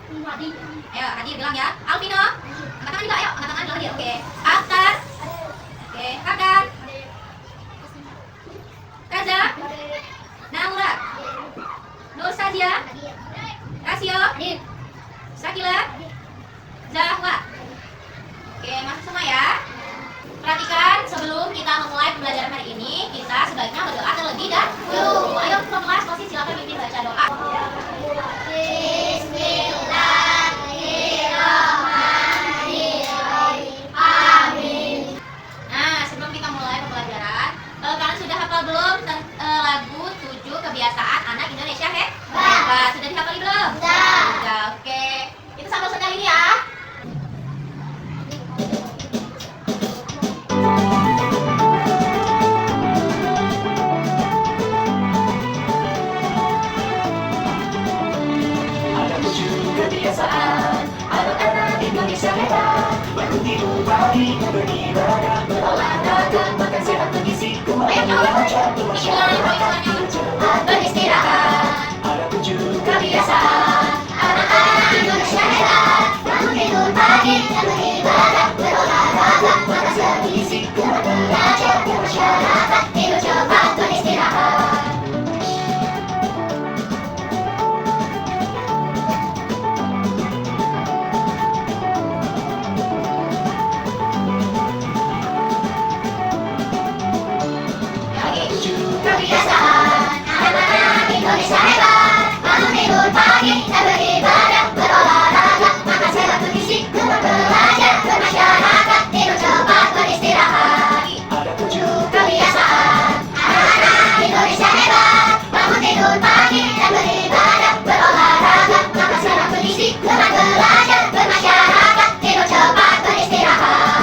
Ayo, Hadir bilang ya. Alvino. Angkat tangan juga, ayo. Angkat tangan bilang Hadir. Oke. Aftar. Oke. Hakan. Kaza. Naura. Nur Sadia. Rasio. Sakila. Zahwa. Oke, masuk semua ya. Perhatikan, sebelum kita memulai pembelajaran hari ini, kita sebaiknya berdoa terlebih dahulu. Ayo kelas posisi, silakan pimpin baca doa. Bismillahirrahmanirrahim. Amin. Nah, sebelum kita mulai pembelajaran, kalian sudah hafal belum lagu 7 kebiasaan anak Indonesia hebat? Sudah dihafali belum? Sudah. Oke. Itu sambil sedang ini ya. Kebiasaan anak-anak Indonesia hebat, bangun tidur pagi, beribadah, berolahraga, makan sehat bergizi, kembali belajar, bermasyarakat, tidur cepat beristirahat. Ada 7 kebiasaan anak-anak Indonesia hebat, bangun tidur pagi, beribadah, berolahraga, makan sehat bergizi, kembali belajar, bermasyarakat, tidur cepat beristirahat. Kebiasaan anak-anak Indonesia hebat, bangun tidur pagi dan beribadah, berolahraga, makan sehat bergizi, kembali belajar, bermasyarakat, tidur cepat beristirahat. Ada 7 kebiasaan anak-anak Indonesia hebat, bangun tidur pagi dan beribadah, berolahraga, makan sehat bergizi, kembali belajar, bermasyarakat, tidur cepat beristirahat.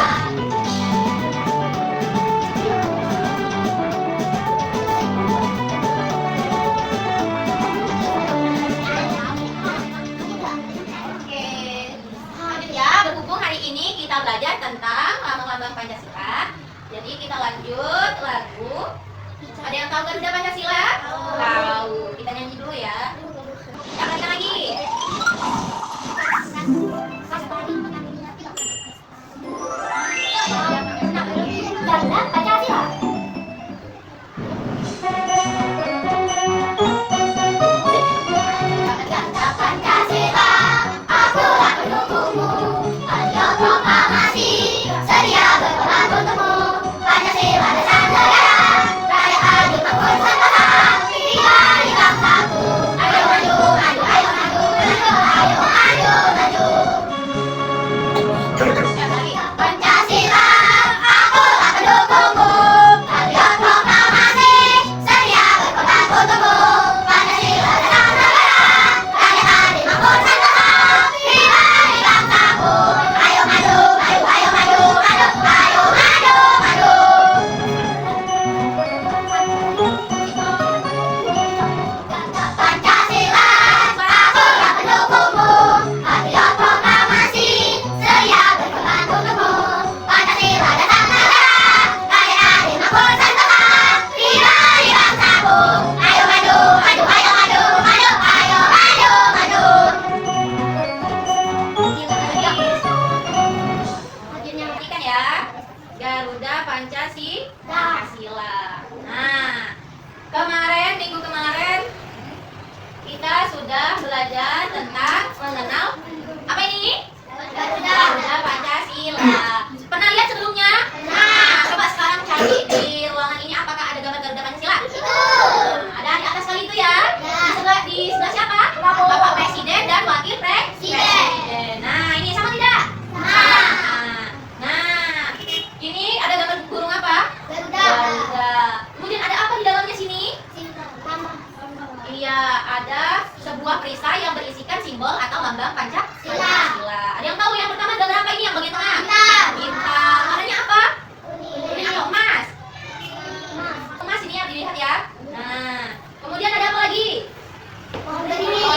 Kita belajar tentang lambang-lambang Pancasila. Jadi kita lanjut lagu. Ada yang tahu Garuda Pancasila? Tahu. Kita nyanyi dulu ya. Kita kalikan lagi. Garuda Pancasila. Garuda Pancasila. Nah, minggu kemarin kita sudah belajar tentang mengenal apa ini? Garuda Pancasila. Pernah lihat sebelumnya? Nah, coba sekarang cari di ruangan ini apakah ada gambar Garuda Pancasila? Ada di atas kali itu ya. Di sebelah siapa? Bapak Presiden dan Wakil Presiden. Nah, ini sama tidak? Ini ada gambar burung apa? Garuda. Kemudian ada apa di dalamnya sini? Iya, ada sebuah perisai yang berisikan simbol atau lambang Pancasila. Ada yang tahu yang pertama gambar apa ini yang bagian tengah? Bintang. Warnanya apa? Kuning atau emas? Emas ini yang dilihat ya. Nah, kemudian ada apa lagi? Pohon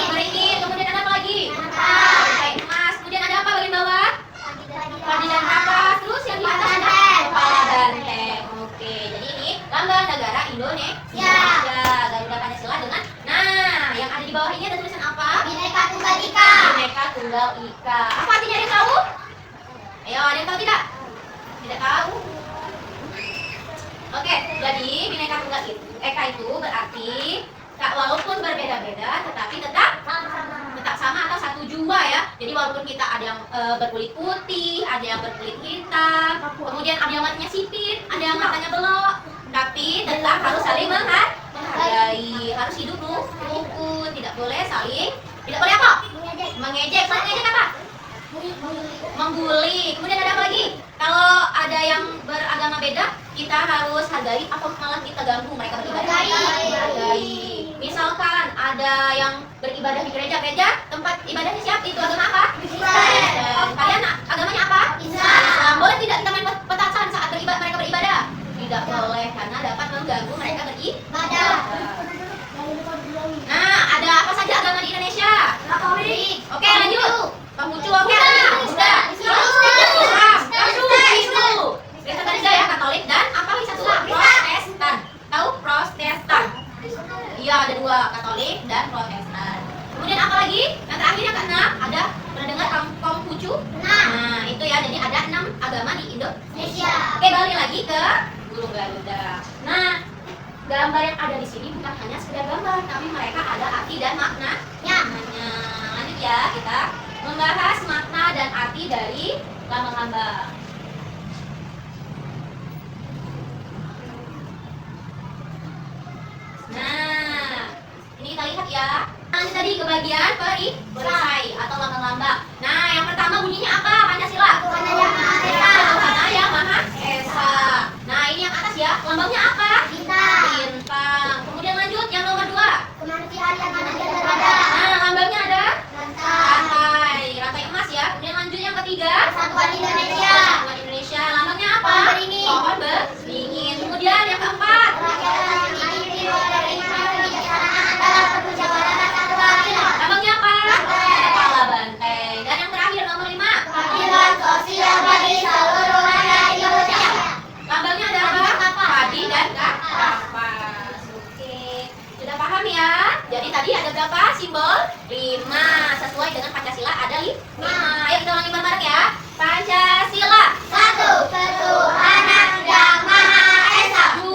beringin. Kemudian ada apa lagi? Perisai emas. Kemudian ada apa bagian bawah? Padi dan kapas. Terus yang di atas ada kepala banteng. Oke, jadi ini lambang negara Indonesia. Garuda Pancasila dengan, nah, yang ada di bawah ini ada tulisan apa? Bhinneka Tunggal Ika. Bineka Tunggal Ika. Apa artinya, ada yang tahu? Ayo, ada yang tahu tidak? Tidak tahu. Oke, jadi Bineka Tunggal Ika itu berarti walaupun berbeda-beda tetapi tetap sama atau satu jua ya. Jadi walaupun kita ada yang berkulit putih, ada yang berkulit hitam, kemudian ada yang matanya sipit, ada yang matanya belok, tapi tetap harus saling menghargai, harus hidup rukun, tidak boleh saling, tidak boleh apa? Mengejek. Saling mengejek apa? Membuli. Kemudian ada apa lagi? Kalau ada yang beragama beda, kita harus hargai atau malah kita ganggu mereka beribadah? Hargai. Misalkan ada yang beribadah di gereja, tempat ibadahnya siapa? Itu agama apa? Kristen. Kalian agamanya apa? Islam. Boleh tidak kita main petasan saat mereka beribadah? Tidak boleh, karena dapat mengganggu mereka beribadah. Nah, ada apa saja agama di Indonesia? Katolik. Oke, lanjut. Konghucu, oke. Udah. Hindu. Biasa tadi ya, Katolik dan apa lagi satu? Protestan. Tahu Protestan? Iya, ada dua, Katolik dan Protestan. Kemudian apa lagi? Yang terakhir yang keenam, ada pernah dengar Konghucu? Nah, itu ya, jadi ada 6 agama di Indonesia. Oke, balik lagi ke Burung Garuda. Nah, gambar yang ada di sini bukan hanya sekedar gambar, tapi mereka ada arti dan maknanya. Lanjut ya, kita membahas makna dan arti dari lambang-lambang. Nah, ini kita lihat ya. Lanjut tadi ke bagian perisai atau lambang-lambang. Nah, yang pertama bunyinya apa? Pancasila. Tuhan Yang Maha Esa. Nah, ini yang atas ya. Lambangnya apa? Bintang. Kemudian lanjut yang nomor 2. Nah, lambangnya ada rantai emas ya. Kemudian lanjut yang ketiga. Persatuan Indonesia. Lambangnya apa? Pohon beringin. Kemudian yang keempat. Lambangnya apa? Kepala banteng. Dan yang terakhir nomor 5. Sosial bagi seluruh rakyat Indonesia. Lambangnya ada apa? Padi dan kapas. Oke, sudah paham ya? Jadi tadi ada berapa simbol? 5. Sesuai dengan Pancasila ada 5. Ayo kita ulangi bareng-bareng ya. Pancasila. 1. Ketuhanan yang Maha Esa. 2.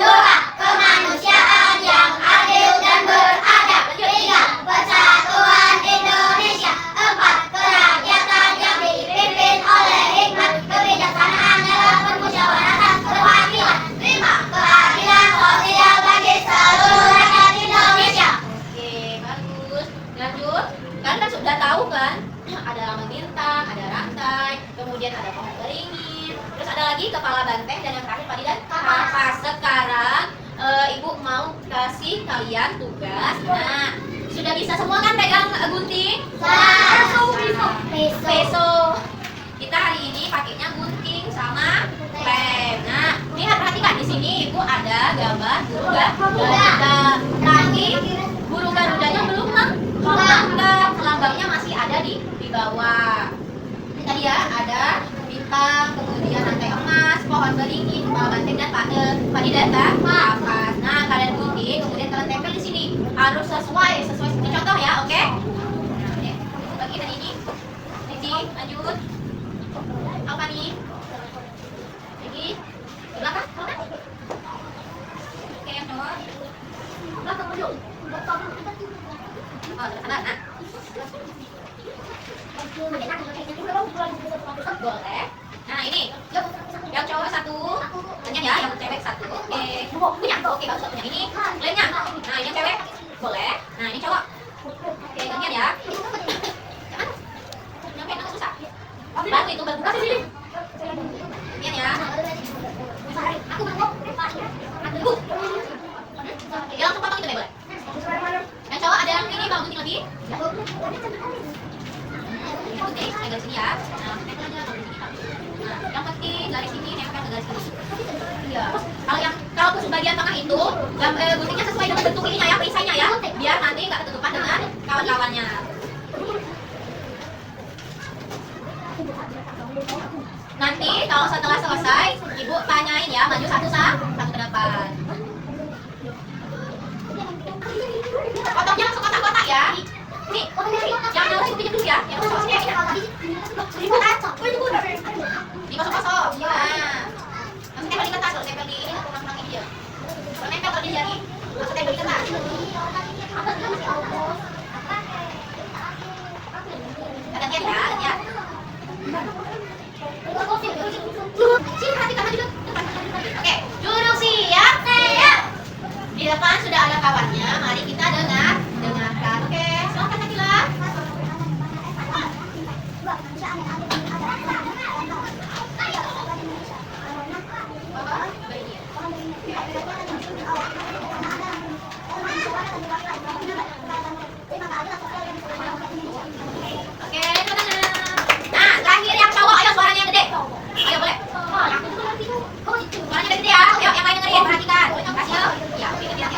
Kemanusiaan yang adil dan beradab. 3. Persatuan Indonesia. 4. Kerakyatan yang dipimpin oleh hikmat kebijaksanaan dalam permusyawaratan perwakilan. 5. Keadilan sosial bagi seluruh rakyat Indonesia. Oke, bagus. Lanjut. Kalian kan sudah tahu kan? Ada lambang bintang, ada rantai, kemudian ada pohon beringin, terus ada lagi kepala banteng, dan yang terakhir padi dan kapas. Sekarang ibu mau kasih kalian tugas. Nah, sudah bisa semua kan pegang gunting? Peso. Kita hari ini pakainya gunting sama lem. Nah, lihat, perhatikan di sini ibu ada gambar burung Garuda. Tapi burung Garudanya belum lengkap, lambangnya masih ada di bawah. Ini tadi ya, ada bintang, kemudian rantai emas, pohon beringin, kepala banteng, dan padi dan kapas. Nah, kalian gunting, kemudian kalian tempel di sini. Harus sesuai seperti contoh ya, oke? Nah, bagi dari ini. Lanjut. Apa nih? Lagi. Ke belakang. Oke, yang cowok. Belakang dulu. Oh, nah. Boleh. Nah, ini. Yang cowok 1. Kenyang ya, yang cewek 1. Oke. Punya. Oke, bagus punya. Ini lainnya. Nah, ini yang cewek. Boleh. Nah, ini cowok. Oke, gantian ya. Nyampe agak susah. Bantu itu bantu kasih sini. Gantian ya. Aku mau. Ya, langsung potong itu deh, boleh. Yang cowok ada yang ini mau gunting lagi? Gunting, garis sini ya. Nah, tempel aja garis sini, Pak. Nah, yang penting garis sini nempel ke garis sini. Iya. Kalau ke bagian tengah itu, guntingnya sesuai dengan bentuk ininya ya, perisainya ya, biar nanti nggak ketutupan dengan kawan-kawannya. Nanti kalau setelah selesai, ibu tanyain ya, maju satu ke depan. Potongnya langsung kotak-kotak ya. Nih, yang jauh sini dulu ya, yang jauh Dikosong-kosong. Nah, langsung tempel di kertas, kalau tempel di ini kurang ini ya. Kalau nempel kalau di jari, langsung tempel di kertas. Gantian ya, gantian. Oke, duduk siap. Di depan sudah ada kawannya, mari kita dengarkan. Oke, silakan Sakila. Oke, nah terakhir yang cowok, ayo suaranya yang gede. Ayo boleh. Suaranya gede ya. Ayo yang lain dengerin, perhatikan. Kasih yuk. Ya, pilih ya.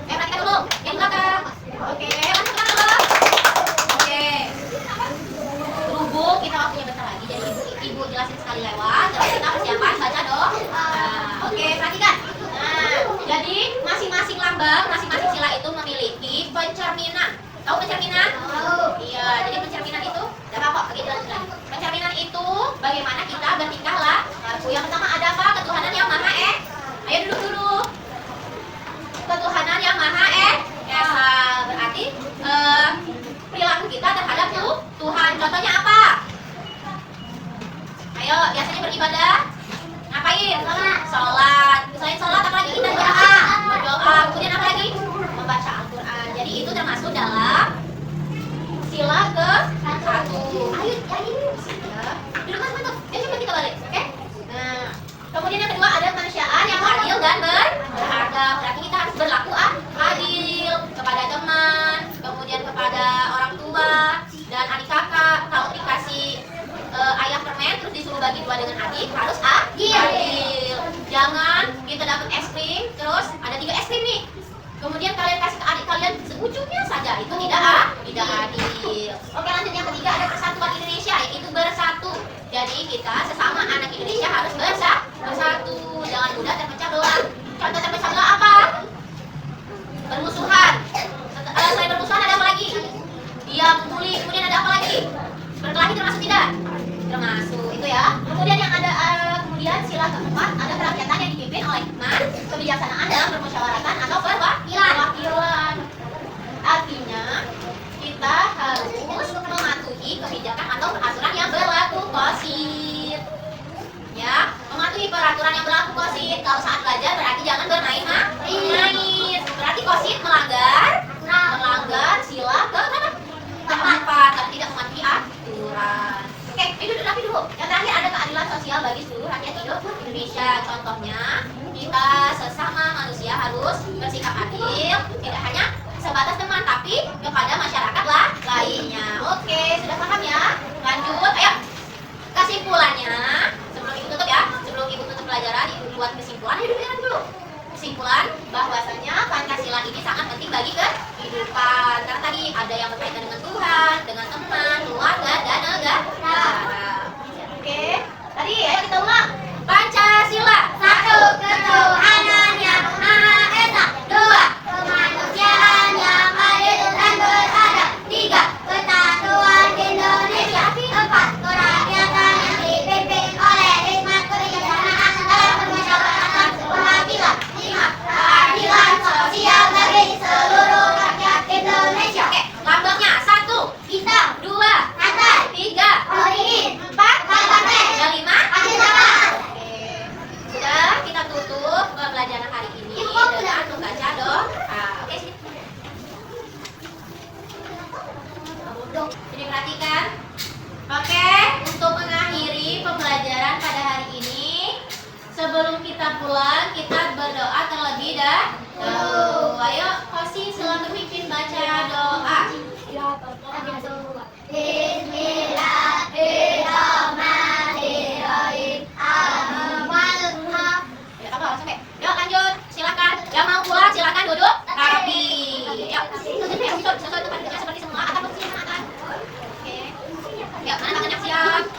Perhatikan dulu. Yang belakang. Oke, langsung ke belakang. Oke. Berhubung kita waktunya bentar lagi, jadi ibu jelasin sekali lewat. Terus kita persiapan baca dong. Oke, perhatikan. Nah, jadi masing-masing lambang, masing-masing sila itu memiliki pencerminan. Tahu pencerminan? Iya, jadi pencerminan itu apa kok? Bagi jelas-jelas. Pencerminan itu bagaimana kita bertingkah lah. Yang pertama ada apa? Ketuhanan yang Maha Ayo duduk dulu. Ketuhanan yang Maha Esa. Berarti perilaku kita terhadap Tuhan. Contohnya apa? Ayo, biasanya beribadah. Ngapain? Sholat. Selain sholat apa lagi kita berdoa. Kemudian apa lagi? Membaca Al-Quran. Jadi itu termasuk dalam sila ke-1. Ayo, duduk mas, ya coba kita balik, oke? Nah, kemudian yang kedua ada kemanusiaan yang adil dan berharga. Berarti kita harus berlaku adil kepada teman, kemudian kepada orang tua dan adik kakak. Kalau dikasih ayam permen terus disuruh bagi dua dengan adik, harus adil. Jangan kita dapat es krim terus ada 3 es krim nih, kemudian kalian kasih ke adik kalian seujungnya saja, itu tidak adil. Oke, lanjut yang ketiga ada persatuan Indonesia, yaitu bersatu. Jadi kita sesama anak Indonesia harus bersatu, jangan mudah terpecah belah. Contoh terpecah belah apa? Bermusuhan. Selain bermusuhan ada apa lagi? Dia membuli. Kemudian ada apa lagi? Berkelahi termasuk tidak? Termasuk, itu ya. Kemudian yang ada kemudian sila keempat ada kerakyatan yang dipimpin oleh hikmat, kebijaksanaan dalam permusyawaratan atau perwakilan. Artinya kita harus mematuhi kebijakan atau peraturan yang berlaku Qosid. Ya, mematuhi peraturan yang berlaku Qosid. Kalau saat belajar berarti jangan bermain-main. Berarti Qosid melanggar sila keempat karena tidak mematuhi aturan. Oke, duduk rapi dulu. Yang terakhir ada keadilan sosial bagi seluruh rakyat Indonesia. Contohnya, kita sesama manusia harus bersikap adil, tidak hanya sebatas teman, tapi kepada masyarakat lainnya. Oke, sudah paham ya? Lanjut, ayo. Kesimpulannya, sebelum ibu tutup ya, sebelum ibu tutup pelajaran, ibu buat kesimpulan. Ayo duduk dulu. Kesimpulan bahwasanya Pancasila ini sangat penting bagi kehidupan. Karena tadi ada yang berkaitan dengan Tuhan, dengan teman, keluarga, dan negara. Oke, tadi ayo kita ulang. Pancasila. 1. Ketuhanan yang Maha Esa. 2. Kemanusiaan yang adil dan beradab. 3. Kesatuan Indonesia. 4. Kerakyatan yang dipimpin oleh hikmat, kebijaksanaan dalam permusyawaratan perwakilan. 5. Keadilan sosial bagi seluruh rakyat Indonesia. Oke, lambangnya 1 Bintang. 2 Pantai. 3 Dingin. 4 Pantai. dan 5 Adil dapat. Sudah kita tutup pembelajaran hari ini dengan membaca doa. Oke, sini. Jadi perhatikan. Oke, untuk mengakhiri pembelajaran pada hari ini, sebelum kita pulang, kita berdoa terlebih dahulu. Ayo, Kosi silakan mimpin baca doa. Bismillahirrahmanirrahim. Ya, apa sampai? Yuk lanjut, silakan. Yang mau pulang silakan duduk rapi. Yuk, sesuai tempat duduknya seperti semua. Atap posisi yang atas. Oke. Yuk, mana tangan yang siap?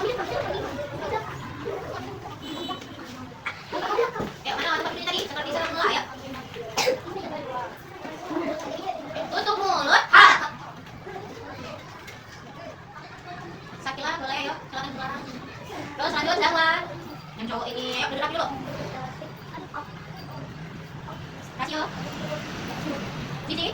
cowok ini. Ayo bergerak dulu. Kasih yo. Cici.